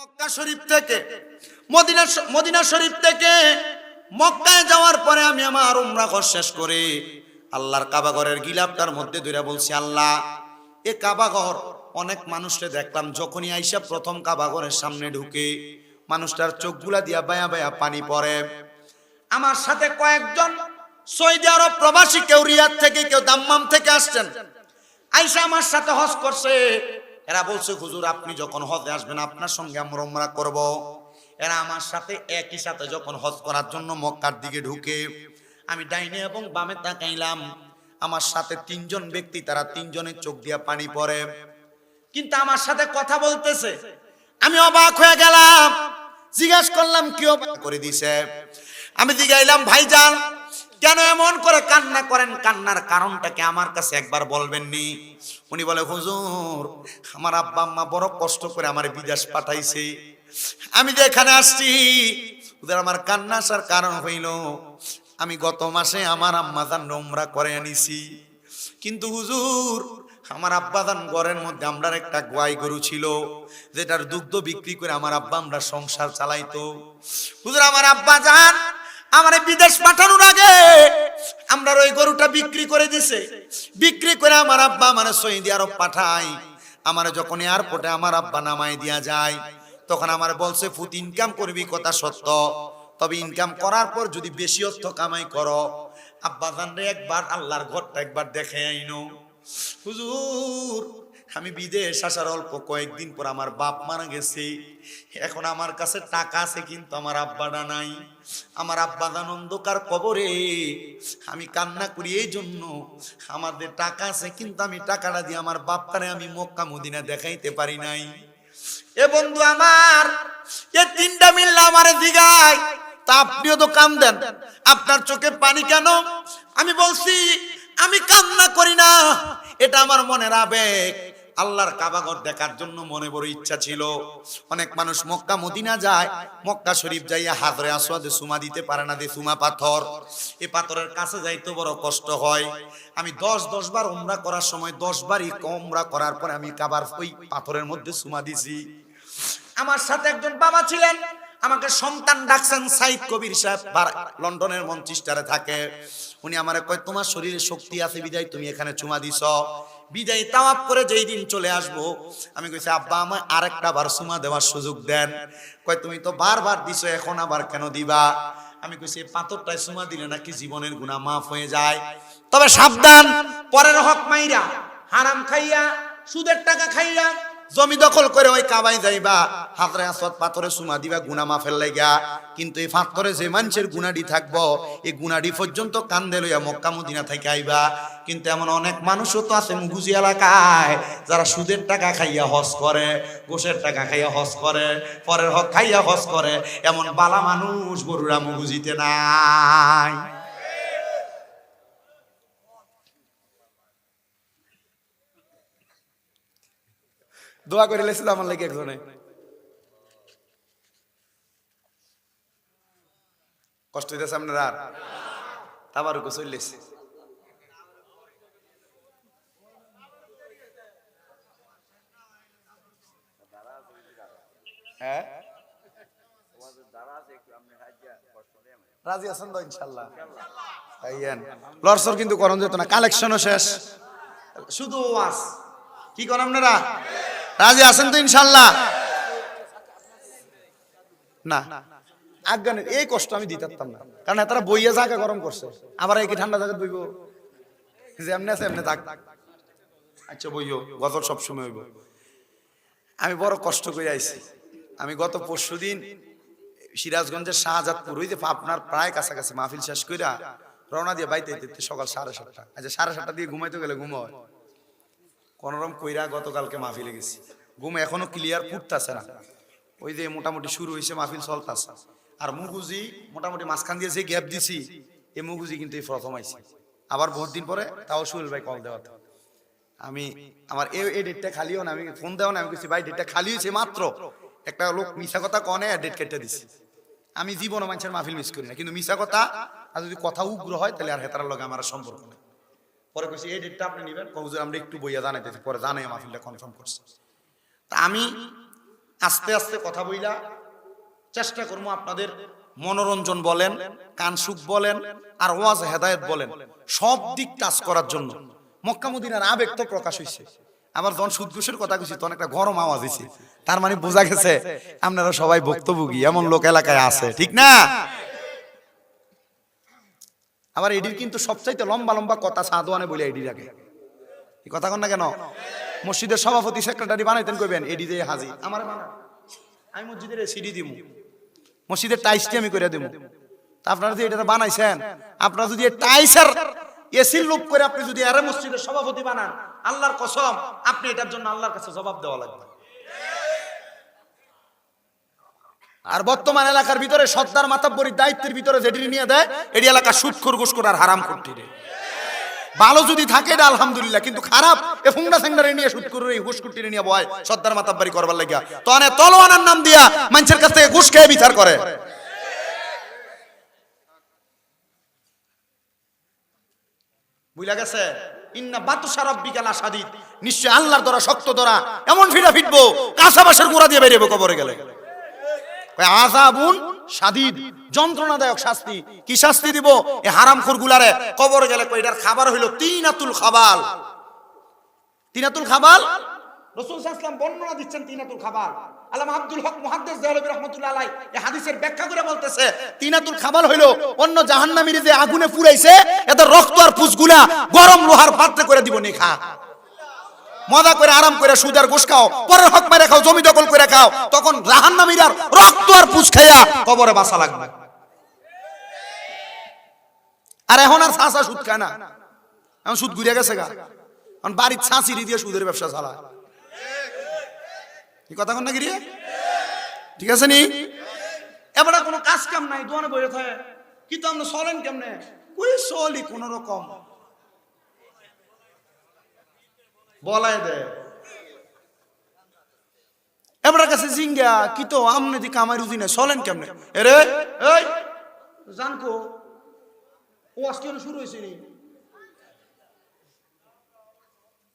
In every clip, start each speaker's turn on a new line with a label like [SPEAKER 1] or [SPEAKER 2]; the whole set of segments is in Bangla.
[SPEAKER 1] মক্কা শরীফ থেকে মদিনা শরীফ থেকে মক্কায় যাওয়ার পরে আমি আমার উমরা শেষ করে আল্লাহর কাবা ঘরের গিলাফটার মধ্যে ধরে বলছি, আল্লাহ এ কাবা ঘর অনেক মানুষকে দেখলাম, যখনই আইসা প্রথম কাবা ঘরের সামনে ঢুকে মানুষটার চোখগুলা দিয়া বায়া বায়া পানি পড়ে। আমার সাথে কয়েকজন সৌদি আরব প্রবাসী, কেউ রিয়াদ থেকে, কেউ দাম্মাম থেকে আসছেন, আইসা আমার সাথে হজ করছে। এরা বলছে, হুজুর আপনি যখন হজে আসবেন আপনার সঙ্গে আমরা উমরা করব। এরা আমার সাথে একই সাথে যখন হজ করার জন্য মক্কার দিকে ঢুকে আমি ডাইনে এবং বামে তাকাইলাম, আমার সাথে তিনজন ব্যক্তি, তারা তিনজনের চোখ দিয়া পানি পড়ে, কিন্তু আমার সাথে কথা বলতেছে। আমি অবাক হয়ে গেলাম, জিজ্ঞাসা করলাম কি অবাক করে দিছে। আমি জিজ্ঞাইলাম, ভাইজান কেন এমন করে কান্না করেন, কান্নার কারণটা কি আমার কাছে একবার বলবেননি? উনি বলে, হুজুর আমার আব্বা আম্মা বড় কষ্ট করে আমার বিদেশ পাঠাইছে, আমি যে এখানে আসছি ওদের আমার কান্না আসার কারণ হইল আমি গত মাসে আমার আম্মাজান উমরা করে আনিছি, কিন্তু হুজুর আমার আব্বাজান ঘরের মধ্যে আমরা একটা গাই গরু ছিল যেটার দুগ্ধ বিক্রি করে আমার আব্বা আমরা সংসার চালাইতো। হুজুর আমার আব্বাজান আমার বিদেশ পাঠানোর আগে আমরা ওই গরুটা বিক্রি করে দিছে, বিক্রি করে আমার আব্বা আমার সৌদি আরব পাঠায়। আমার যখন এয়ারপোর্টে আমার আব্বা নামাই দিয়া যায় তখন আমার বলছে, ফুট ইনকাম করবি কথা সত্য, তবে ইনকাম করার পর যদি বেশি অর্থ কামাই করো আব্বাজান রে একবার আল্লাহর ঘরটা একবার দেখে আইনো। হুজুর আমি বিদেশ আসার অল্প কয়েকদিন পর আমার বাপ মারা গেছে, এখন আমার কাছে টাকা আছে কিন্তু আমার আব্বাটা নাই। আমার আব্বাজান অন্ধকার কবরে, আমি কান্না করি এই জন্য আমাদের টাকা আছে কিন্তু আমি টাকাটা দিয়ে আমার বাপটারে আমি মক্কা মদিনা দেখাইতে পারি নাই। এ বন্ধু আমার, এ তিনটা মিল্লা আমারে দিগায়, তা আপনিও তো কান্দেন, আপনার চোখে পানি কেন? আমি বলছি আমি কান্না করি না, এটা আমার মনের আবেগ। আল্লাহর কাবা ঘর দেখার জন্য মনে বড় ইচ্ছা ছিল। অনেক মানুষ মক্কা মদিনা যায়, মক্কা শরীফ যাইয়া হাজরে আসওয়াদে চুমা দিতে পারে না, চুমা পাথর, এই পাথরের কাছে যাইতে বড় কষ্ট হয়। আমি 10 বার উমরা করার সময় 10 বারই উমরা করার পরে আমি কাবার ওই পাথরের মধ্যে চুমা দিছি। আমার সাথে একজন বাবা ছিলেন, আমাকে সন্তান ডাকছেন সাইদ কবির সাহেব, লন্ডনের মঞ্চিস্টারে থাকে। উনি আমারে কয়, তোমার শরীরে শক্তি আছে বিদায় তুমি এখানে চুমা দিছ, বিদায় তাওয়াফ করে যেই দিন চলে আসবো। আমি কইছি, আব্বা আমায় আরেকটা বার চুমা দেওয়ার সুযোগ দেন। কয়, তুমি তো বারবার দিছো, এখন আবার কেন দিবা? আমি কইছি, পাথরটায় চুমা দিলে নাকি জীবনের গুনাহ মাফ হয়ে যায়, তবে সাবধান, পরের হক মাইরা, হারাম খাইয়া, সুদের টাকা খাইয়া, জমি দখল করে ওই কাবায় যাইবা, হাজরে আসওয়াদ পাথরে চুমা দিবা গুনাহ মাফের লাগা, কিন্তু এই পাথরে যে মানুষের গুনাহটি থাকবো এই গুনাহটি পর্যন্ত কান্দে লইয়া মক্কা মদিনা থেকে আইবা। কিন্তু এমন অনেক মানুষও তো আছে মুগুজি এলাকায় যারা সুদের টাকা খাইয়া হজ করে, গোশের টাকা খাইয়া হজ করে, পরের হক খাইয়া হজ করে, এমন বালা মানুষ গরুরা মুগুজিতে নাই। দোয়া করে লেছিল আমার লাগে একজনে, কষ্ট হইতেছে আপনারা? আর তাবারুকও চললেছে। হ্যাঁ রাজি আছেন তো ইনশাল্লাহ? লড়সর কিন্তু করণ যেত না, কালেকশনও শেষ, শুধু ওয়াজ। কি করেন আপনারা? রাজি আছেন তো ইনশাল্লাহ? না আজ্ঞানের এই কষ্ট আমি দিতাম না, কারণ তারা বইয়া জায়গা গরম করছে, আবার এই ঠান্ডা জায়গা বইব, যে এমনি আছে এমনি থাক। আচ্ছা বইও, গজল সবসময় হইব। আমি বড় কষ্ট করে আইছি। আমি গত পরশুদিন সিরাজগঞ্জের শাহজাদপুর, ওই যে আপনার প্রায় কাছাকাছি মাহফিল শেষ কইরা রওনা দিয়ে বাইতে সকাল 7:30। আচ্ছা 7:30 দিয়ে ঘুমাইতে গেলে ঘুম হয় কোনরকম কইরা গতকালকে মাহফিলে গেছি, ঘুম এখনো ক্লিয়ার ফুটতেছে না। ওই যে মোটামুটি শুরু হয়েছে, মাহফিল চলতেছে, আর মুগুজি মোটামুটি মাঝখান দিয়ে যে গ্যাপ দিছি, এই মুগুজি কিন্তু এই প্রথম আইছি, আবার বহুত দিন পরে, তাও সুহেল ভাই কল দেওয়া। আমি আমার এই ডেটটা খালিও না, আমি ফোন দেওয়া না, আমি বলছি ভাই ডেটটা খালি হয়েছে মাত্র, একটা লোক মিশা কথা কনে ডেট কেটে দিছি। আমি জীবন মানুষের মাহফিল মিস করি না, কিন্তু মিশা কথা আর যদি কথা উগ্র হয় তাহলে আর হেতার লগে আমার সম্পর্ক নেই। পরে কইছি এই ডেটটা আপনি নেবেন, হুজুর আমরা একটু বইয়া জানাইতেছি, পরে জানাই মাহফিলটা কনফার্ম করছি। তা আমি আস্তে আস্তে কথা বইলা চেষ্টা করবো আপনাদের মনোরঞ্জন বলেন, কান সুখ বলেন, আর ওয়াজ হেদায়েত বলেন, সব দিক টাচ করার জন্য। মক্কা মদিনার আবেগ তো প্রকাশ হয়েছে, আবার যখন সুদ ঘুষের কথা কইছি তখন একটা গরম আওয়াজ হয়েছে, তার মানে বোঝা গেছে আপনারা সবাই ভুক্তভোগী, এমন লোক এলাকায় আছে, ঠিক না? আবার এডির কিন্তু সবচাইতে লম্বা লম্বা কথা সাদওয়ানে বলে এডির আগে, এই কথা কন না কেন? মসজিদের সভাপতি সেক্রেটারি বানাইতেন কইবেন এডি দিয়ে হাজি আমার বানা, আমি মসজিদের সিডি দিমু, মসজিদের টাইসটি আমি করে দেবো। আপনারা যদি এটা বানাইছেন, আপনারা যদি টাইসের এসির লোক করে আপনি যদি আরে মসজিদের সভাপতি বানান, আল্লাহর কসম আপনি এটার জন্য আল্লাহর কাছে জবাব দেওয়া লাগবে। আর বর্তমান এলাকার ভিতরে সর্দার মাতাব্বরীর দায়িত্বের ভিতরে যেটি নিয়ে দেয়, এটি এলাকা সুদখোর ঘুষখোর আর হারাম করতে রে। ভালো যদি থাকে এটা আলহামদুলিল্লাহ, কিন্তু খারাপ এ ফুংডা সেংডারে নিয়ে সুদখোর এই ঘুষকুটি নিয়ে বয় সর্দার মাতাব্বরী করবার লাগিয়া, তো অনেক তলোয়ানার নাম দিয়া মানুষের কাছ থেকে ঘুষ খেয়ে বিচার করে। বুঝলা গেছে? ইন্না বাতুশা রাব্বিকা লাশাদীদ, নিশ্চয় আল্লাহর ধরা শক্ত ধরা, এমন ফিটা ফিটবো কাঁচা বাঁশের গোড়া দিয়ে বেরিয়ে কবরে গেলে। আযাবুন শাদীদ, যন্ত্রণাদায়ক শাস্তি। কি শাস্তি দিব এই হারামখোর গুলারে? কবরে গেলে এটার খাবার হইল তিনাতুল খাবাল। তিনাতুল খাবাল রাসূল সাল্লাল্লাহু আলাইহি ওয়াসাল্লাম বর্ণনা দিচ্ছেন তিনাতুল খাবাল। আল্লামা আব্দুল হক মুহাদ্দিস দেহলভী রাহমাতুল্লাহ আলাইহি এই হাদিসের ব্যাখ্যা করে বলতেছে, তিনাতুল খাবাল হইল অন্য জাহান্নামীর যে আগুনে পুড়াইছে এদের রক্ত আর পুঁজগুলা গরম লোহার পাত্রে করে দিব নি খা। মজা করে আরাম করে সুদের ঘুষ খাও, পরের হক মেরে খাও, জমি দখল করে খাও, তখন জাহান্নামীরা রক্ত আর পুঁজ খাইয়া কবরে বাসা লাগবে। আর এখন আর ছাঁচা সুদ খায় না, এখন সুদ ঘুরে গেছে গা, এখন বাড়ির ছাঁচিরি দিয়ে সুদের ব্যবসা চালায়। এই কথা কোন না গিয়ে ঠিক আছে নি? এবারে কোনো কাজ কাম নাই, দোকানে বসে থাকে, কিন্তু আপনি চলেন কেমনে? ওই চলি কোন রকম বলাই দেয়। এবার কাছে জিঙ্গা কি তো আমনে দি কামাই রুজি নাই, চলেন কেমনে? এরে এই জানকো ও আজকে শুরু হয়েছে নি,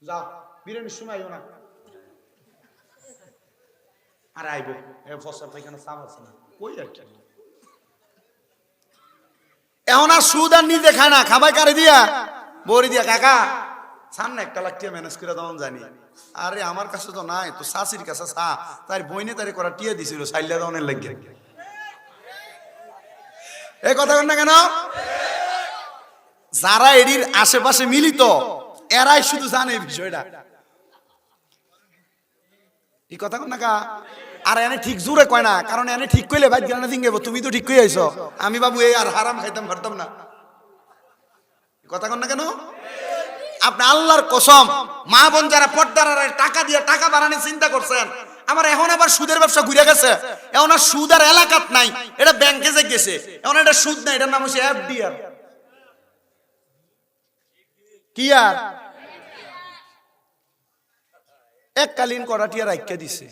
[SPEAKER 1] যা বিরিয়ানির সময় আইও না। আর আইব ফসল পাইখানা চাপ আছে না ওই আর কি। এখন আর সুদ আর নিজে খায় না, খাবাই কারে দিয়া? বড়ি দিয়া। কাকা সামনে একটা লাখ ম্যানেজ করে দেওয়া জানি। আরে আমার কাছে তো নাই, তো শাশির কাছে চা, তার বইনে তারে করা টিয়া দিছিল সাইলা দেওয়ানের লাগে। এই কথা বল না কেন? যারা এর আশেপাশে মিলিত এরাই শুধু জানে এই বিষয়টা। এই কথা কন না কা? আর এনে ঠিক জোরে কয় না, কারণ এনে ঠিক কইলে ভাই গেল না জিঙ্গেব, তুমি তো ঠিক কই আইছো, আমি বাবু এই আর হারাম খাইতাম পারতাম না। কথা কন না কেন? আপনি আল্লাহর কসম মা বোন যারা পর্দার টাকা দিয়ে টাকা বাড়ানোর চিন্তা করছেন, আমার এখন আবার সুদের ব্যবসা ঘুরে গেছে। এখন আর সুদ আর এলাকাত নাই, এটা ব্যাংকে যে গেছে, এখন এটা সুদ নাই, এটার নাম হচ্ছে এফডিআর। কি আর এককালীন করাটিয়া রাখিয়া দিছে।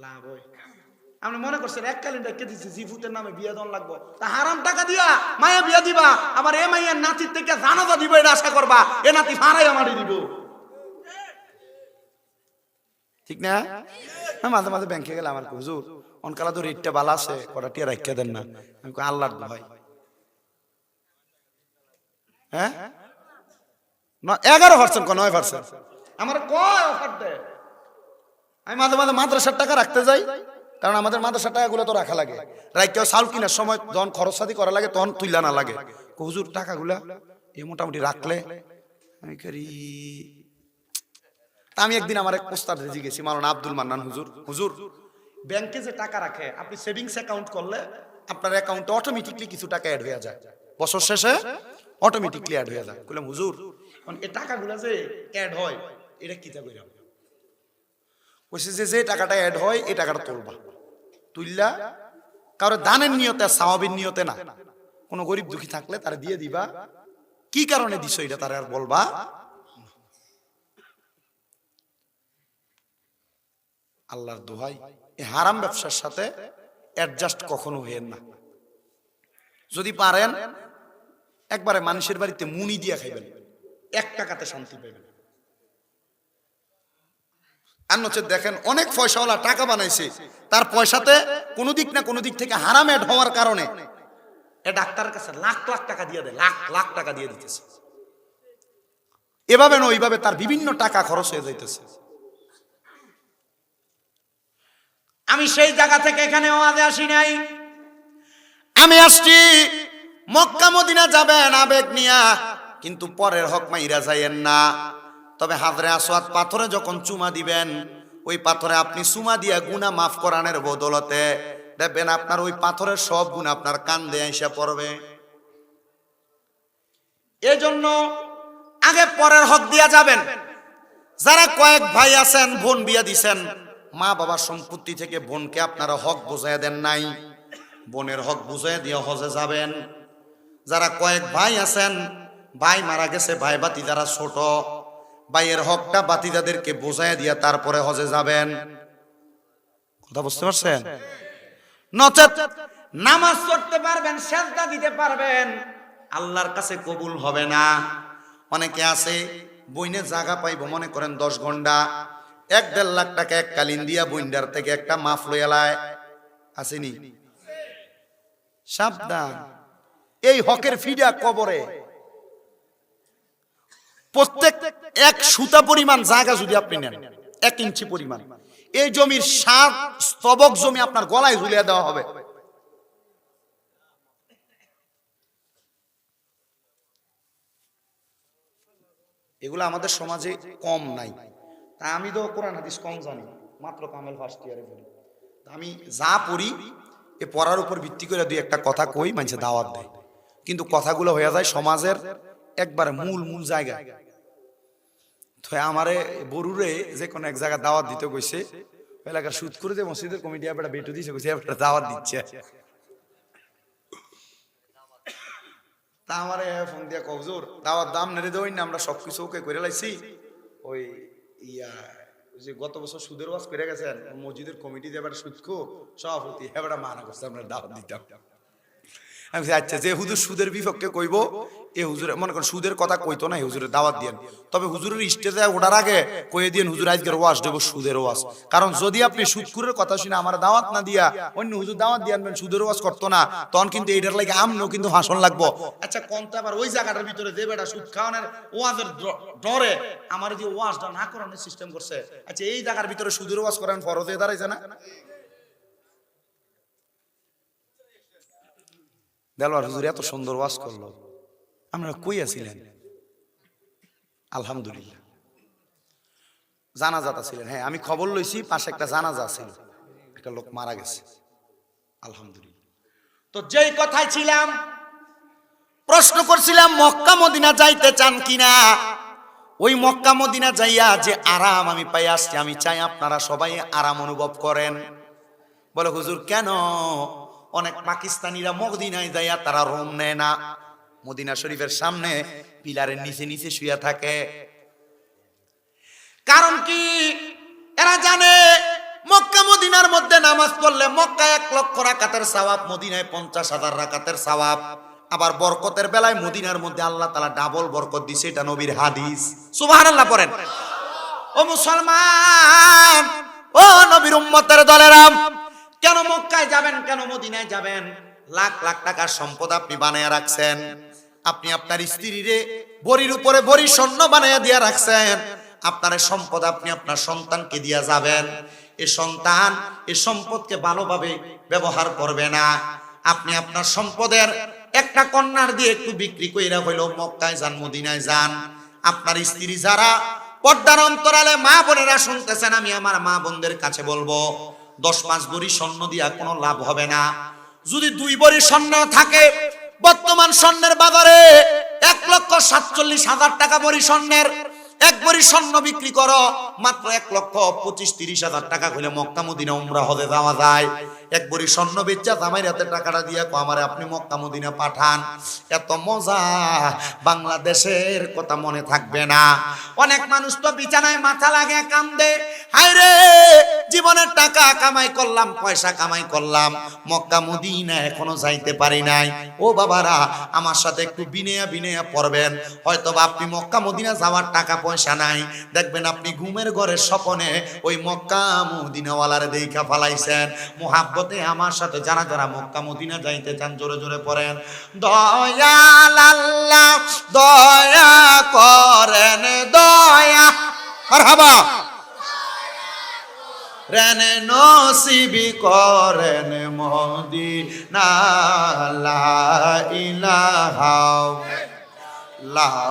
[SPEAKER 1] লাভ হয় আপনি মনে করছেন এককালীন রেখে দিচ্ছে জিফুতের নামে বিয়া দন লাগবো, তা হারাম টাকা দিয়া মায়া বিয়া দিবা, আবার এ মাইয়ার নাতির থেকে জানাজা দিব এটা আশা করবা, এ নাতি ফাড়াই আমারই দিব। ঠিক না? মাঝে মাঝে ব্যাংকে গেলে আমার হুজুর অনকালা তো রেটটা ভালো আছে, কটা টিয়া রাখিয়া দেন না। আমি আল্লাহর দোহাই, হ্যাঁ 11% 9% আমার কয় অফার দেয়। আমি মাঝে মাঝে মাদ্রাসার টাকা রাখতে যাই, কারণ আমাদের মাদ্রাসার টাকাগুলো তো রাখা লাগে, রাইকেও চাউল কিনার সময় যখন খরচাদি করা লাগে তখন তুইলা না লাগে। হুজুর টাকাগুলা এই মোটামুটি রাখলে আমি একদিন আমার এক পোস্টার রেজি গেছি, মাওলানা আব্দুল মান্নান হুজুর, হুজুর ব্যাংকে যে টাকা রাখে আপনি সেভিংস অ্যাকাউন্ট করলে আপনার অ্যাকাউন্টে অটোমেটিকলি কিছু টাকা অ্যাড হয়ে যায়, বছর শেষে অটোমেটিকলি অ্যাড হয়ে যায়। বললাম হুজুর এই টাকাগুলা যে অ্যাড হয় এটা কি তা কইরা? কইছে যে টাকাটা অ্যাড হয় এই টাকাটা তুলবা, তুললা কারো দানের নিয়তে সাওয়াবের নিয়তে না, কোনো গরিব দুঃখী থাকলে তারা দিয়ে দিবা, কি কারণে দিছো এটা তারা আর বলবা। আল্লাহর দোহাই এই হারাম ব্যবসার সাথে অ্যাডজাস্ট কখনো হইেন না। যদি পারেন একবারে মানুষের বাড়িতে মুনি দিয়া খাইবেন, 1 টাকাতে শান্তি পাইবেন। আর নচেত দেখেন অনেক পয়সাওয়ালা টাকা বানাইছে, তার পয়সাতে কোনো দিক না কোনো দিক থেকে হারাম অ্যাড হওয়ার কারণে এ ডাক্তারের কাছে লাখ লাখ টাকা দিয়ে দেয়, লাখ লাখ টাকা দিয়ে দিতেছে। এভাবে না ওইভাবে তার বিভিন্ন টাকা খরচ হয়ে যাইতেছে। আমি সেই জায়গা থেকে এখানে ওয়াজে আসি নাই, আমি আসছি মক্কা মদিনা যাবেন আবেগ নিয়া, কিন্তু পরের হক মাইরা যাইয়েন না। তবে হাজরে আসওয়াদ পাথরে যখন চুমা দিবেন, ওই পাথরে আপনি চুমা দিয়া গুনাহ মাফ করানোর বদলতে দেখবেন আপনার ওই পাথরের সব গুনাহ আপনার কান্দে আইসা পড়বে। এজন্য আগে পরের হক দিয়া যাবেন। যারা কয়েক ভাই আছেন, বোন বিয়া দিছেন, মা বাবার সম্পত্তি থেকে বোনকে আপনারা হক বুঝাইয়া দেন নাই, বোনের হক বুঝাইয়া দিয়ে হজে যাবেন। যারা কয়েক ভাই আছেন, ভাই মারা গেছে, ভাই বাতি যারা ছোট, ভাইয়ের হকটা বাতিদাদেরকে বুঝাইয়া দিয়া তারপরে হজে যাবেন। কথা বুঝতে পারছেন? নচেত নামাজ পড়তে পারবেন, সেজদা দিতে পারবেন, আল্লাহর কাছে কবুল হবে না। অনেকে আছে বইনে জায়গা পাইব মনে করেন 10 ঘন্টা, 1-1.5 লাখ টাকা এককালীন দিয়া বইন্ডার থেকে একটা মাফ লইয়ালায়, আসেনি? সাবধান, এই হকের ফিডা কবরে। প্রত্যেক 1 সুতা পরিমাণ জায়গা যদি আপনি নেন, 1 ইঞ্চি পরিমাণ, এই জমির 7 স্তবক জমি আপনার গলায় ঝুলিয়ে দেওয়া হবে। এগুলো আমাদের সমাজে কম নাই। তা আমি তো কোরআন হাদিস কম জানি, মাত্র কামেল ফার্স্ট ইয়ারে পড়ি। আমি যা পড়ি এ পড়ার উপর ভিত্তি করে 2-1টা কথা কই, মানুষে দাওয়াত দেয়, কিন্তু কথাগুলো হয়ে যায় সমাজের একবার মূল জায়গায়। তো আমারে বরুরে যে কোনো এক জায়গায় দাওয়াত দিতে কইছে, এলাকার সুদ করে যে মসজিদের কমিটি একটা বেটু দিয়েছে, কইছে একটা দাওয়াত দিচ্ছে। তা আমারে ফোন দিয়া কবজোর দাওয়াত দাম নেড়ে দেওয়াই না, আমরা সবকিছু ওকে করে লাইছি। ওই যে গত বছর সুদের ওয়াজ করে গেছেন, মসজিদের কমিটি যে এবার সুদকো সভাপতি এবার মানা করছে আমরা দাওয়াত দিতাম। আমি আচ্ছা, যে হুজুর সুদের বিপক্ষে কইব, এ হুজুর মনে করেন সুদের কথা কইতো না, হুজুরের দাওয়াত দিয়েন। তবে হুজুরের স্টেজে ওঠার আগে কয়ে দিন হুজুর আজকের ওয়াজ দেব সুদের ওয়াজ। কারণ যদি আপনি সুদকুরের কথা শুনে আমার দাওয়াত না দিয়া অন্য হুজুর দাওয়াত দিয়ে আনবেন, সুদের ওয়াজ করতো না, তখন কিন্তু এইটার লাগে আমনও কিন্তু হাসন লাগবো। আচ্ছা কোনটা আবার ওই জায়গাটার ভিতরে যে বেটা সুদ খাওয়ানোর ওয়াজের ডরে আমার যে ওয়াজটা না করানোর সিস্টেম করছে, আচ্ছা এই জায়গার ভিতরে সুদের ওয়াজ করেন ফরজে দাঁড়াইছে না? দেলোয়ার হুজুর এত সুন্দর ওয়াজ করলো, আমরা কই আছিলেন? আলহামদুলিল্লাহ জানাজাত ছিলেন। হ্যাঁ, আমি খবর লইছি পাশে একটা জানাজা ছিল, একটা লোক মারা গেছে। আলহামদুলিল্লাহ। তো যেই কথায় ছিলাম, প্রশ্ন করছিলাম মক্কা মদিনা যাইতে চান কিনা। ওই মক্কা মদিনা যাইয়া যে আরাম আমি পাই আসছি, আমি চাই আপনারা সবাই আরাম অনুভব করেন। বলে হুজুর কেন? অনেক পাকিস্তানিরা মদিনায় যাইয়া তারা রুম নেয় না, মদিনা শরীফের সামনে পিলারের নিচে শুয়ে থাকে। কারণ কি? এরা জানে মক্কা মদিনার মধ্যে নামাজ পড়লে মক্কায় 1 লক্ষ রাকাতের সওয়াব, মদিনায় 50,000 রাকাতের সওয়াব। আবার বরকতের বেলায় মদিনার মধ্যে আল্লাহ তাআলা ডাবল বরকত দিছে, এটা নবীর হাদিস। সুবহানাল্লাহ পড়েন। ও মুসলমান, ও নবীর উম্মতের দলেরা, কেন মক্কায় যাবেন, কেন মদিনায় যাবেন? লাখ লাখ টাকার সম্পদ আপনি বানায়া রাখছেন, আপনি আপনার স্ত্রীরে বড়ির উপরে বড়ি স্বর্ণ বানায়া দিয়া রাখছেন, আপনার সম্পদ আপনি আপনার সন্তানকে দিয়া যাবেন। এই সন্তান এই সম্পদকে ভালোভাবে ব্যবহার করবে না। আপনি আপনার সম্পদের একটা কন্যার দিয়ে একটু বিক্রি কইরা হইলো মক্কায় যান, মদিনায় যান। আপনার স্ত্রী যারা পর্দার অন্তরালে মা বোনেরা শুনতেছেন, আমি আমার মা বোনদের কাছে বলবো, 10-5 ভরি স্বর্ণ দিয়া কোনো লাভ হবে না। যদি 2 ভরি স্বর্ণ থাকে, বর্তমান স্বর্ণের বাজারে 1,47,000 টাকা ভরি স্বর্ণের, 1 ভরি স্বর্ণ বিক্রি করো মাত্র 1,25,000-30,000 টাকা হলে মক্কা মদিনা উমরা হজে যাওয়া যায়। 1 ভরি স্বর্ণ বেচা জামাইর হাতে টাকাটা দিয়া আমারে আপনি মক্কা মদিনা পাঠান। এত মজা বাংলাদেশের কথা মনে থাকবে না। অনেক মানুষ তো বিছানায় মাথা লাগে কান্দে, হায় রে জীবনের টাকা কামাই করলাম, পয়সা কামাই করলাম, মক্কা মদিনা এখনো যাইতে পারি নাই। ও বাবারা, আমার সাথে একটু বিনয়া পড়বেন। হয়তো বা আপনি মক্কা মদিনা যাওয়ার টাকা পয়সা নাই, দেখবেন আপনি ঘুমের ঘুমের ঘরে স্বপনে ওই মক্কা মদিনাওয়ালার দেখা ফালাইছেন। মুহাব্বতে আমার সাথে যারা যারা মক্কা মদিনা যাইতে চান জোরে জোরে পড়েন, দয়াল আল্লাহ দয়া করেন, দয়া মারহাবা রেন নসিবি করেন মদিনা, লা ইলাহা ইল্লাল্লাহ,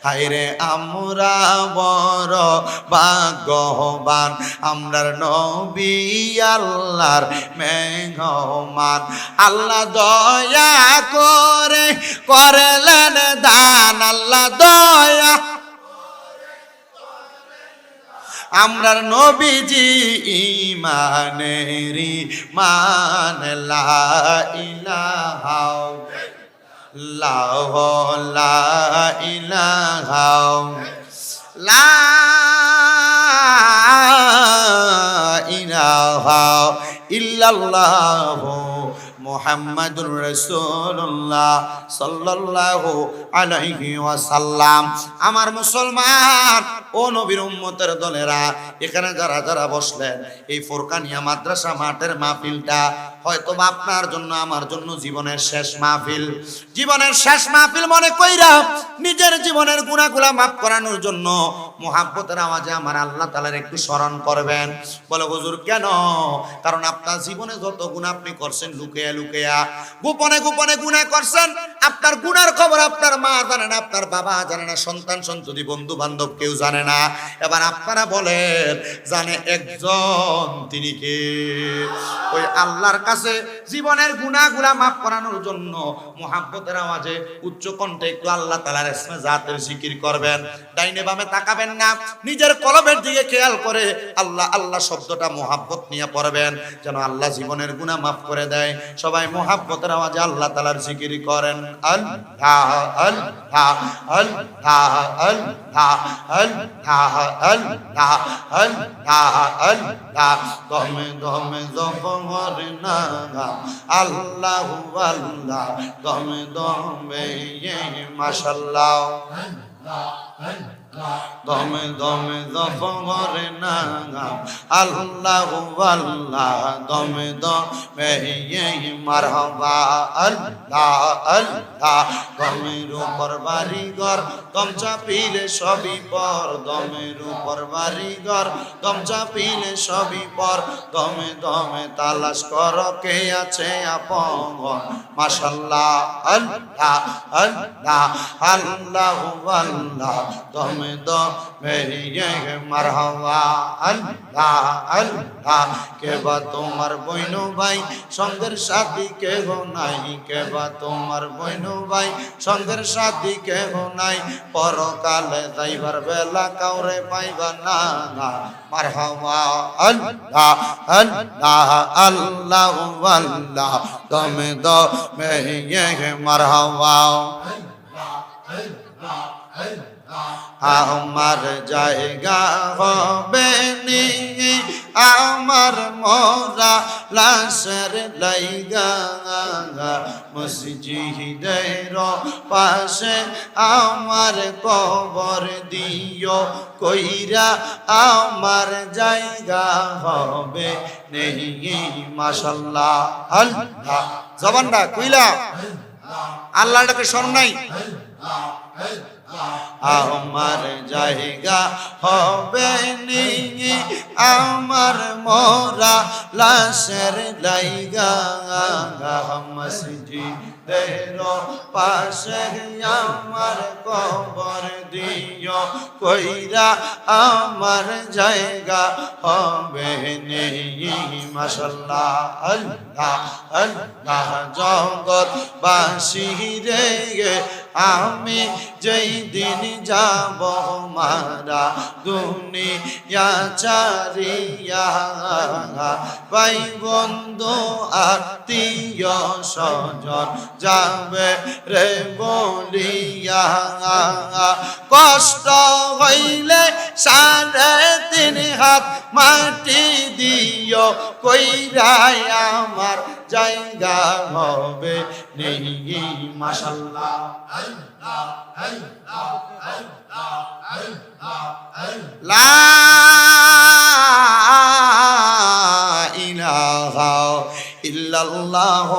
[SPEAKER 1] হায়রে আমরা বড় ভাগ্যবান, আমরার নবী আল্লাহর মেহমান। আল্লাহ দয়া করে করলেন দান, আল্লাহ দয়া আমরার নবীজি ইমানেরি মান, লা ইলাহা ইল্লাল্লাহ, লা ইলাহা লা ইলাহা ইল্লাল্লাহ মুহাম্মাদুর রাসূলুল্লাহ সাল্লাল্লাহু আলাইহি ওয়াসাল্লাম। আমার মুসলমান ও নবীর উম্মতের দলেরা, এখানে যারা যারা বসলেন, এই ফুরকানিয়া মাদ্রাসা মাঠের মাহফিলটা হয়তো আপনার জন্য আমার জন্য জীবনের শেষ মাহফিল। জীবনের শেষ মাহফিল মনে কইরা নিজের জীবনের গুনাহগুলা মাফ করানোর জন্য মুহাব্বতের আওয়াজে আমার আল্লাহ তাআলার একটু স্মরণ করবেন। বলে হুজুর কেন? কারণ আপনার জীবনে যত গুনাহ আপনি করছেন লুকিয়ে লুকিয়া, গোপনে গোপনে গুনাহ করছেন, আপনার গুনার খবর আপনার মা জানে না, আপনার বাবা জানে না, সন্তান সন্ততি বন্ধু বান্ধব কেউ জানে না। এবার আপনারা বলেন জানে একজন, তিনি কে? ওই আল্লাহর কাছে জীবনের গুনাহগুলা মাফ করানোর জন্য মুহাব্বতের আওয়াজে উচ্চ কণ্ঠে একটু আল্লাহ তাআলার ইসমে জাতের জিকির করবেন। ডাইনে বামে তাকাবেন না, নিজের কলবের দিকে খেয়াল করে আল্লাহ আল্লাহ শব্দটা মুহাব্বত নিয়ে পড়বেন, যেন আল্লাহ জীবনের গুনাহ মাফ করে দেয়। সবাই মুহাব্বতের আওয়াজে আল্লাহ তাআলার জিকির করেন, আল্লাহ আল্লাহ আল্লাহ আল্লাহ আল্লাহ আল্লাহ আল্লাহ আল্লাহ, দমে দমে জফর না আল্লাহ আল্লাহ, দমে দমে মাশাআল্লাহ, দমে দমে জফর না আল্লাহ আল্লাহ, দমে দমে মারহাবা আল্লাহ আল্লাহ, দমের উপর বাড়িঘর দম চাপিলে সবই পর, দমের উপর বাড়িঘর দম চাপিলে সবই পর, দমে দমে তালাশ কর কে আছে আপন, মাশাআল্লাহ আল্লাহ আল্লাহ আল্লাহ আল্লাহ, দমে দমে মারহাবা আল্লাহ আল্লাহ। কেবা তোমার বইনো ভাই সঙ্গের সাথী কেহ নাই, কেবা তোমার বইনো ভাই সঙ্গের সাথী কেহ নাই, পরকালে যাইবার বেলা কাউরে পাইবা না, মারহাবা আল্লাহ আল্লাহ আল্লাহ আল্লাহ, দমে দমে মারহাবা। আমার জায়গা হবে নি আমার মোরা লাশের লাইগা, মসজিদের পাশে আমার কবর দিও কইরা, আমার জায়গা হবে নেই, মাশাআল্লাহ আল্লাহ। জবানটা কইলা আল্লাহটাকে স্মরণ নাই, আমার জায়গা হবে নি আমার মোরা লাশের লাইগা, মসজিদের পাশে আমার কবর দিও কইরা, আমার জায়গা হবে নেই, মাশাআল্লাহ আল্লাহ আল্লাহ। জগৎ বাসী রে আমি যেই দিন যাব মারা দুনিয়া চারিয়া, ভাই বন্ধু আত্মীয় স্বজন যাবে রে বলিয়া, কষ্ট হইলে 3.5 হাত মাটি দিয়ে দিও কইরাই আমার জায়গা হবে নেই মাশাআল্লাহ লা ইলাহা ইল্লাল্লাহ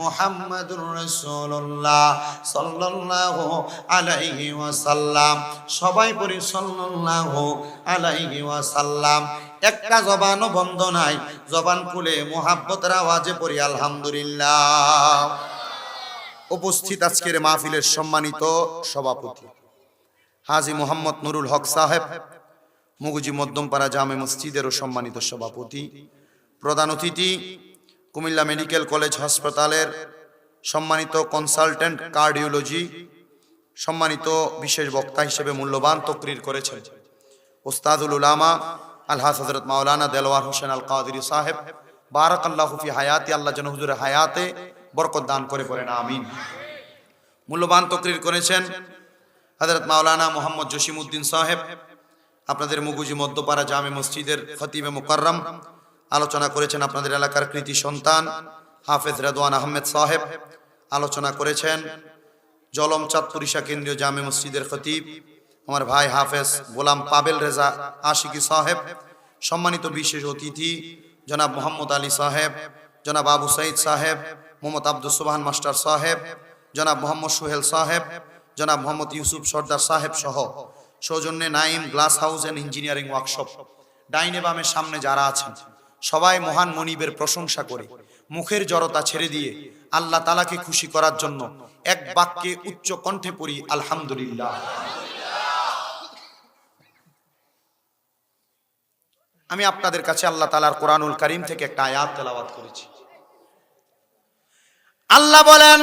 [SPEAKER 1] মুহাম্মাদুর রাসূলুল্লাহ সাল্লাল্লাহু আলাইহি ওয়াসাল্লাম। সবাই পড়ি সাল্লাল্লাহু আলাইহি ওয়াসাল্লাম। একটা জবানও বন্ধ নাই, জবান খুলে মুহাব্বতের আওয়াজে পড়ি আলহামদুলিল্লাহ। উপস্থিত আজকের মাহফিলের সম্মানিত সভাপতি হাজী মোহাম্মদ নুরুল হক সাহেব, মুগুজি মধ্যমপাড়া জামে মসজিদেরও সম্মানিত সভাপতি, প্রধান অতিথি কুমিল্লা মেডিকেল কলেজ হাসপাতালের সম্মানিত কনসালটেন্ট কার্ডিওলজি, সম্মানিত বিশেষ বক্তা হিসেবে মূল্যবান তকরির করেছেন ওস্তাদুল উলামা আলহাজ হযরত মাওলানা দেলওয়ার হোসেন আল কাদেরী সাহেব, বারাকাল্লাহু ফি হায়াতি, আল্লাহ যেন হুজুরের হায়াতে বরকত দান করে পড়েন আমিন। মূল্যবান তকরির করেছেন হযরত মাওলানা মোহাম্মদ জসিমউদ্দিন সাহেব, আপনাদের মুগুজি মধ্যপাড়া জামে মসজিদের খতিবে মুকাররম। আলোচনা করেছেন আপনাদের এলাকার কৃতি সন্তান হাফেজ রেদওয়ান আহমেদ সাহেব। আলোচনা করেছেন জলম চাঁদপুরিশা কেন্দ্রীয় জামে মসজিদের খতিব আমার ভাই হাফেজ গোলাম পাবেল রেজা আশিকি সাহেব। সম্মানিত বিশেষ অতিথি জনাব মোহাম্মদ আলী সাহেব, জনাব আবু সাইদ সাহেব, মোহাম্মদ আব্দুল সুবহান মাস্টার সাহেব, জনাব মোহাম্মদ সোহেল সাহেব, জনাব মোহাম্মদ ইউসুফ সর্দার সাহেব সহ সৌজন্যে Naim glass house and engineering workshop, ডাইনে বামের সামনে যারা আছেন সবাই মহান মনিবের প্রশংসা করে মুখের জড়তা ছেড়ে দিয়ে আল্লাহ তাআলাকে খুশি করার জন্য এক বাক্যে উচ্চ কণ্ঠে পড়ি আলহামদুলিল্লাহ। আমি আপনাদের কাছে আল্লাহ তাআলার কোরআনুল কারীম থেকে একটা আয়াত তেলাওয়াত করেছি। আল্লাহ বলেন,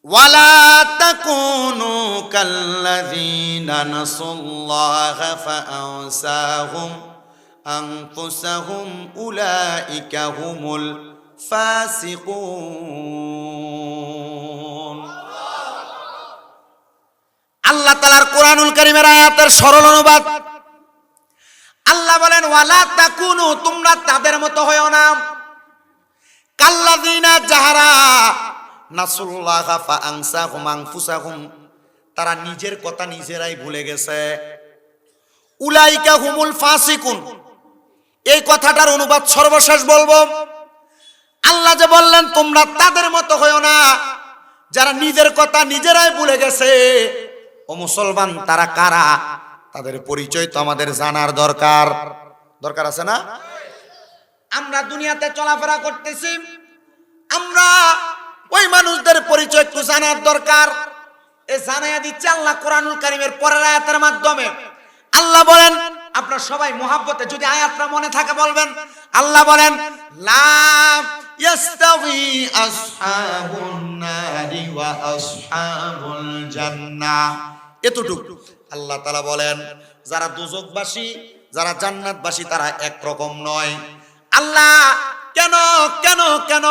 [SPEAKER 1] ওয়ালা তাকুনু কাল্লাযীনা নাসুল্লাহা ফাআনসাহুম আনফুসাহুম উলাইকা হুমুল ফাসিকুন। আল্লাহ তাআলার কোরআনুল কারীমের আয়াতের সরল অনুবাদ, আল্লাহ বলেন ওয়ালা তাকুনু, তোমরা তাদের মতো হয়ো না, কাল্লাযীনা যাহারা নাসুল্লাহা ফাআনসাহুম আনফুসাহুম, তারা নিজের কথা নিজেরাই ভুলে গেছে, উলাইকা হুমুল ফাসিকুন। এই কথাটার অনুবাদ সর্বশেষ বলবো। আল্লাহ যে বললেন তোমরা তাদের মতো হয়ো না যারা নিজের কথা নিজেরাই ভুলে গেছে, ও মুসলমান তারা কারা? তাদের পরিচয় তো আমাদের জানার দরকার আছে না? আমরা দুনিয়াতে চলাফেরা করতেছি, আমরা ওই মানুষদের পরিচয় একটু জানার দরকার। এ জানাইয়া দিচ্ছে আল্লাহ কোরআনুল কারীমের পরের আয়াতের মাধ্যমে। আল্লাহ বলেন, আপনারা সবাই মুহাব্বতে যদি আয়াতটা মনে থাকে বলবেন, আল্লাহ বলেন লা ইয়াস্তাওয়ি আসহাবুন নারি ওয়া আসহাবুল জান্নাহ। এতটুকু আল্লাহ তাআলা বলেন যারা দোজখবাসী যারা জান্নাতবাসী তারা একরকম নয়। আল্লাহ কেন কেন কেন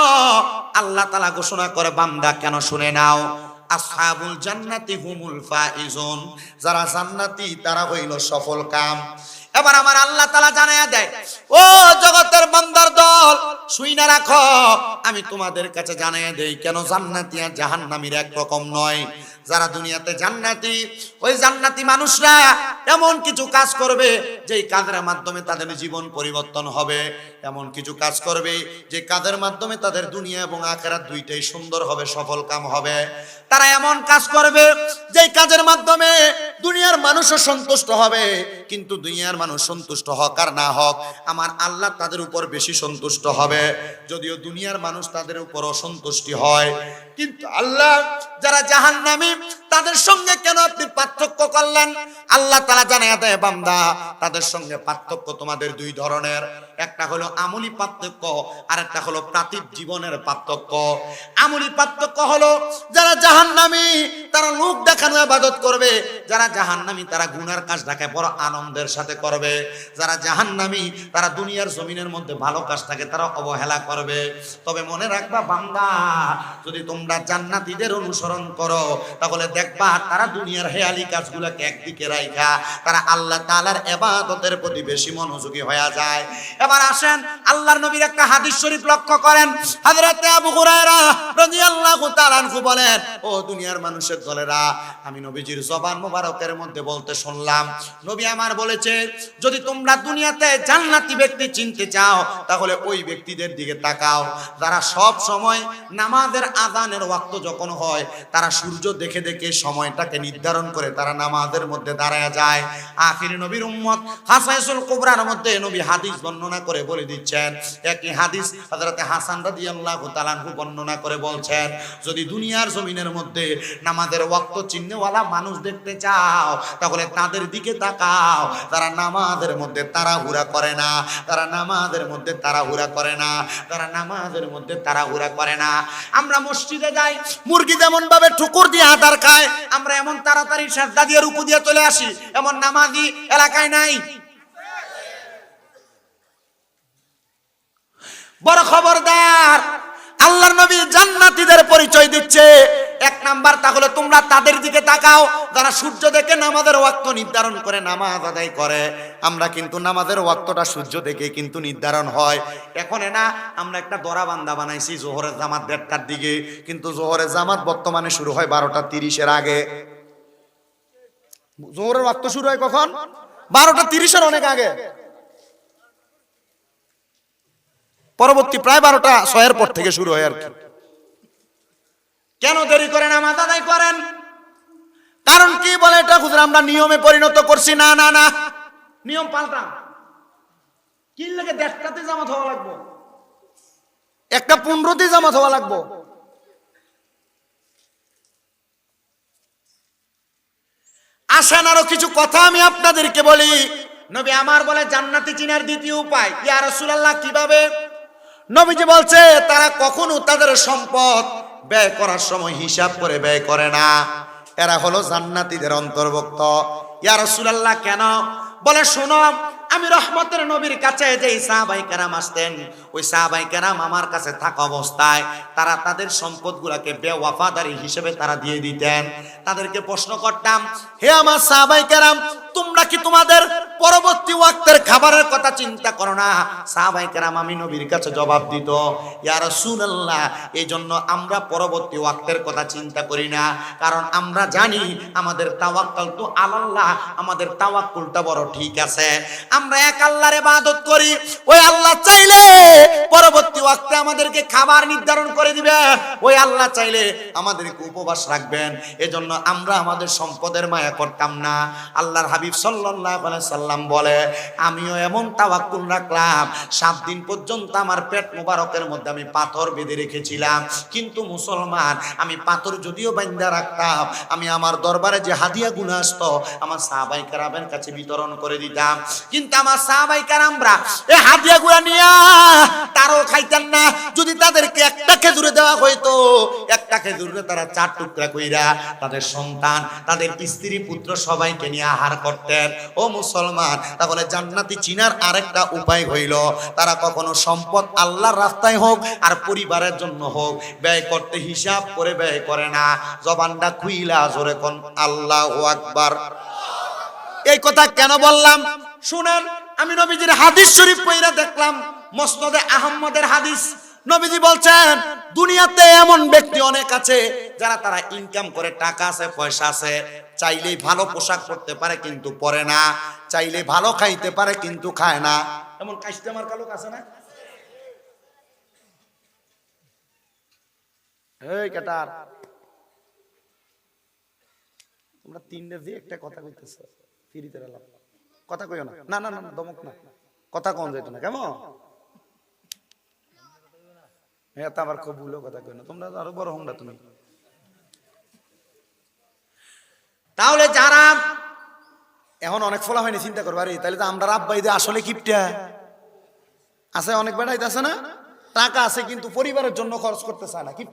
[SPEAKER 1] আল্লাহ তাআলা ঘোষণা করে, বান্দা কেন শুনে নাও, আসহাবুল জান্নাতি হুমুল ফাইজুন, যারা জান্নাতি তারা হইল সফল কাম। এবার আমার আল্লাহ তাআলা জানায়া দেয়, ও জগতের বান্দার দল শুইনা রাখো, আমি তোমাদের কাছে জানায়া দেই কেন জান্নাতি আর জাহান্নামীর একরকম নয়। যারা দুনিয়াতে জান্নাতি, ওই জান্নাতি মানুষরা এমন কিছু কাজ করবে যেই কাজের মাধ্যমে তাদের জীবন পরিবর্তন হবে, এমন কিছু কাজ করবে যে কাজের মাধ্যমে তাদের দুনিয়া এবং আখিরাত দুইটাই সুন্দর হবে, সফল কাম হবে। তারা এমন কাজ করবে যেই কাজের মাধ্যমে দুনিয়ার মানুষও সন্তুষ্ট হবে, কিন্তু দুনিয়ার মানুষ সন্তুষ্ট হোক আর না হোক আমার আল্লাহ তাদের উপর বেশি সন্তুষ্ট হবে। যদিও দুনিয়ার মানুষ তাদের উপর অসন্তুষ্টি হয়, কিন্তু আল্লাহ যারা জাহান্নামী তাদের সঙ্গে কেন আপনি পার্থক্য করলেন? আল্লাহ তাআলা জানায়া দেয়, বান্দা তাদের সঙ্গে পার্থক্য তোমাদের দুই ধরনের, একটা হলো আমলি পার্থক্য আর একটা হলো পার্থিব জীবনের পার্থক্য। আমলি পার্থক্য হলো যারা জাহান্নামী তারা লোক দেখানো ইবাদত করবে। যারা জাহান্নামী তারা গুনার কাজটাকে বড় আনন্দের সাথে করবে। যারা জাহান্নামী তারা দুনিয়ার জমিনের মধ্যে ভালো কাজটাকে তারা অবহেলা করবে। তবে মনে রাখবা বান্দা, যদি তোমরা জান্নাতীদের অনুসরণ করো তাহলে দেখবা তারা দুনিয়ার হেয়ালি কাজগুলোকে একদিকে রাখা তারা আল্লাহ তাআলার ইবাদতের প্রতি বেশি মনোযোগী হয়ে যায়। এবার আসেন আল্লাহর নবীর একটা হাদিস শরীফ লক্ষ্য করেন। হযরত আবু হুরায়রা রাদিয়াল্লাহু তাআলা আনহু বলেন, ও দুনিয়ার মানুষের দলেরা, আমি নবীজির জবান মোবারকের মধ্যে বলতে শুনলাম, নবী আমার বলেছে, যদি তোমরা দুনিয়াতে জান্নাতি ব্যক্তি চিনতে চাও তাহলে ওই ব্যক্তিদের দিকে তাকাও যারা সব সময় নামাজের আযানের ওয়াক্ত যখন হয় তারা সূর্য দেখে দেখে সময়টাকে নির্ধারণ করে তারা নামাজের মধ্যে দাঁড়ায় যায়। আখির নবীর উম্মত হাসাইসুল কুবরার মধ্যে নবী হাদিস বর্ণনা করে বলে দিচ্ছেন, একই হাদিস হযরত হাসান রাদিয়াল্লাহু তাআলা আনহু বর্ণনা করে বলছেন, যদি দুনিয়ার জমিনের মধ্যে নামাজের ওয়াক্ত চিহ্নওয়ালা মানুষ দেখতে চাও তাহলে তাদের দিকে তাকাও, তারা নামাজের মধ্যে তাড়াহুড়া করে না, তারা নামাজের মধ্যে তাড়াহুড়া করে না, তারা নামাজের মধ্যে তাড়াহুড়া করে না। আমরা মসজিদে যাই, মুরগি যেমন ভাবে ঠুকুর দিয়ে আদার খায়, আমরা এমন তাড়াতাড়ি সাজদা দিয়ে রুকু দিয়ে চলে আসি, এমন নামাজি এলাকায় নাই। বড় খবরদার, আল্লাহর নবী জান্নাতীদের পরিচয় দিচ্ছে। এক নাম্বার, তাহলে তোমরা তাদের দিকে তাকাও যারা সূর্য দেখে নামাজের ওয়াক্ত নির্ধারণ করে নামাজ আদায় করে। আমরা কিন্তু নামাজের ওয়াক্তটা সূর্য দেখে কিন্তু নির্ধারণ হয়। এখন না আমরা একটা দরা বান্দা বানাইছি জোহরের জামাত 1:30টার দিকে, কিন্তু জোহরের জামাত বর্তমানে শুরু হয় 12:30-এর আগে। জোহরের ওয়াক্ত শুরু হয় কখন? 12:30-এর অনেক আগে, পরবর্তী প্রায় 12:06-এর পর থেকে শুরু হয় আর কি। কেন দেরি করে নামাজ আদায় করেন? কারণ কি বলে এটা হুজুর আমরা নিয়মে পরিণত করছি। না না না, নিয়ম পাল্টান। কি লাগে 1:30-তে জামাত হওয়া লাগবে, 1:15-তে জামাত হওয়া লাগবে। আসেন আরো কিছু কথা আমি আপনাদেরকে বলি। নবী আমার বলে জান্নাতি চিনার দ্বিতীয় উপায়। ইয়া রাসূলুল্লাহ কিভাবে? নবীজি বলছে তারা কখনো তাদের সম্পদ ব্যয় করার সময় হিসাব করে ব্যয় করে না, এরা হলো জান্নাতীদের অন্তর্ভুক্ত। ইয়া রাসূলুল্লাহ কেন? বলে শোনো, আমি রহমতের নবীর কাছে যেই সাহাবায়ে কেরাম আসতেন, ওই সাহাবায়ে কেরাম আমার কাছে থাকা অবস্থায় তারা তাদের সম্পদগুলোকে বেওয়াফাদারি হিসেবে তারা দিয়ে দিতেন। তাদেরকে প্রশ্ন করতাম, হে আমার সাহাবায়ে কেরাম, তোমরা কি তোমাদের পরবর্তী ওয়াক্তের খাবারের কথা চিন্তা করো না? সাহাবায়ে কেরাম আমি নবীর কাছে জবাব দিত, ইয়া রাসূলুল্লাহ, এই জন্য আমরা পরবর্তী ওয়াক্তের কথা চিন্তা করি না, কারণ আমরা জানি আমাদের তাওয়াক্কুল তো আল্লাহ, আমাদের তাওয়াক্কুলটা বড় ঠিক আছে। আমরা এক আল্লাহর ইবাদত করি, ওই আল্লাহ চাইলে পরবর্তী ওয়াক্তে আমাদেরকে খাবার নির্ধারণ করে দিবেন, ওই আল্লাহ চাইলে আমাদেরকে উপবাস রাখবেন। এজন্য আমরা আমাদের সম্পদের মায়া করতাম না। আল্লাহর হাবিব সাল্লাল্লাহু আলাইহি সাল্লাম বলে, আমিও এমন তাওয়াক্কুল রাখলাম 7 দিন পর্যন্ত আমার পেট মোবারকের মধ্যে আমি পাথর বেঁধে রেখেছিলাম, কিন্তু মুসলমান আমি পাথর যদিও বাঁধা রাখতাম, আমি আমার দরবারে যে হাদিয়া গুনাহ আসতো আমার সাহাবায়ে কেরামের কাছে বিতরণ করে দিতাম। কিন্তু আমার সাহাবায়ে কেরামরা এই হাদিয়াগুলো নিয়ে তারও খাইতেন না। যদি তাদেরকে একটা খেজুরে দেওয়া হইতো, একটা খেজুরে তারা 4 টুকরা কইরা তাদের সন্তান, তাদের স্ত্রী, পুত্র সবাইকে নিয়ে আহার করতেন। ও মুসলমান, তাহলে জান্নাতি চিনার আরেকটা উপায় হইল, তারা কখনো সম্পদ আল্লাহর রাস্তায় হোক আর পরিবারের জন্য হোক ব্যয় করতে হিসাব করে ব্যয় করে না। জবানটা খুইলা জোরে কোন আল্লাহু আকবার। এই কথা কেন বললাম শুনেন, আমি নবীজির হাদিস শরীফ পড়া দেখলাম, মুসনাদে আহমদের হাদিস। নবীজি বলছেন দুনিয়াতে এমন ব্যক্তি অনেক আছে যারা তারা ইনকাম করে, টাকা আছে, পয়সা আছে, চাইলেই ভালো পোশাক পরতে পারে কিন্তু পরে না, চাইলে ভালো খাইতে পারে কিন্তু খায় না। এমন কাস্টমার কালোক আছে না? এই কেটার তোমরা 3 দিয়ে একটা কথা কইতেছো, ফিরিতে রাখলাম কথা কইও না। না না না, দমক না, কথা কোন যাইতো না কেমন? হ্যাঁ, তা আবার খুব ভুলো কথা কই না, তোমরা আরো বড় হোমরা তুমি। তাহলে যারা এখন অনেক ফলা হয়নি চিন্তা করবা, রে তাহলে তো আমরা আব্বাই দিয়ে আসলে কিপটা আছে, অনেক বেড়াইতে আছে না, টাকা আছে কিন্তু পরিবারের জন্য খরচ করতে চায় না, কিপটা